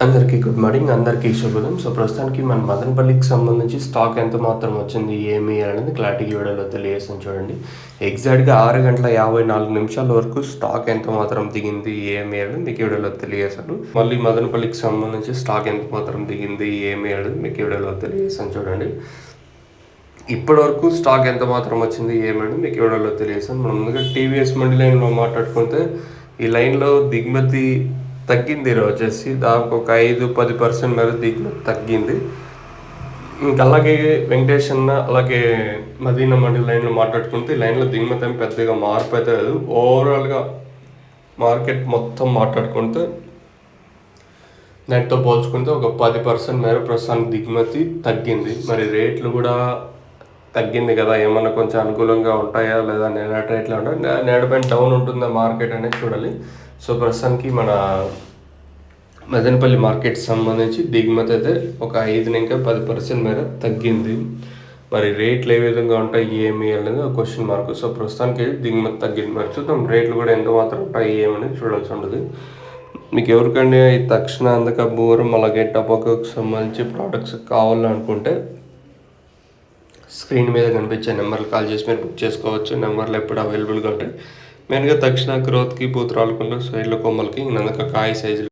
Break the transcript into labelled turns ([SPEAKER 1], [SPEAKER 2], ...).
[SPEAKER 1] అందరికీ good morning. అందరికీ శుభోదయం. ప్రస్తుతానికి మన మదనపల్లికి సంబంధించి స్టాక్ ఎంత మాత్రం వచ్చింది, ఏమి అనేది క్లారిటీ వీడియోలో తెలియజేస్తాను చూడండి. ఎగ్జాక్ట్‌గా 6:54 వరకు స్టాక్ ఎంత మాత్రం దిగింది, ఏమి అనేది మీకు వీడియోలో తెలియజేస్తాను. మళ్ళీ మదనపల్లికి సంబంధించి స్టాక్ ఎంత మాత్రం దిగింది, ఏమి అనేది మీకు వీడియోలో తెలియజేస్తాను చూడండి. ఇప్పటివరకు స్టాక్ ఎంత మాత్రం వచ్చింది, ఏమని మీకు వీడియోలో తెలియజేస్తాను. మనం ముందుగా టీవీఎస్ మండి లైన్లో మాట్లాడుకుంటే ఈ లైన్లో దిగుమతి తగ్గింది. ఈరోజు వచ్చేసి దాదాపు ఒక 5-10% మేర దిగుమతి తగ్గింది. ఇంకా అలాగే వెంకటేష్ అన్న అలాగే మదీనా మండలి లైన్లో మాట్లాడుకుంటే ఈ లైన్లో దిగుమతి ఏమి పెద్దగా మార్పు అయితే లేదు. ఓవరాల్గా మార్కెట్ మొత్తం మాట్లాడుకుంటే నెట్తో పోల్చుకుంటే ఒక 10% మేర ప్రస్తుతానికి దిగుమతి తగ్గింది. మరి రేట్లు కూడా తగ్గింది కదా, ఏమన్నా కొంచెం అనుకూలంగా ఉంటాయా లేదా, నేనట ఎట్లా ఉంటాయి, నేడపైన డౌన్ ఉంటుందా మార్కెట్ అనేది చూడాలి. ప్రస్తుతానికి మన మదనపల్లి మార్కెట్ సంబంధించి దిగుమతి అయితే ఒక 5-10% మేర తగ్గింది. మరి రేట్లు ఏ విధంగా ఉంటాయి, ఏమి అనేది ఒక క్వశ్చన్ మార్క్. ప్రస్తుతానికి దిగుమతి తగ్గింది. మరి చూద్దాం రేట్లు కూడా ఎంత మాత్రం ఉంటాయి, ఏమని చూడాల్సి ఉంటుంది. మీకు ఎవరికైనా ఈ తక్షణ అందక బూరం అలాగే టబాకోకి సంబంధించి ప్రోడక్ట్స్ కావాలనుకుంటే స్క్రీన్ మీద కనిపించే నెంబర్లు కాల్ చేసి మీరు బుక్ చేసుకోవచ్చు. నెంబర్లు ఎప్పుడు అవైలబుల్గా ఉంటాయి. మెయిన్గా తక్షణ గ్రోత్కి, పూత రాలకుండా సైడ్ల కొమ్మలకి నందక కాయ సైజులు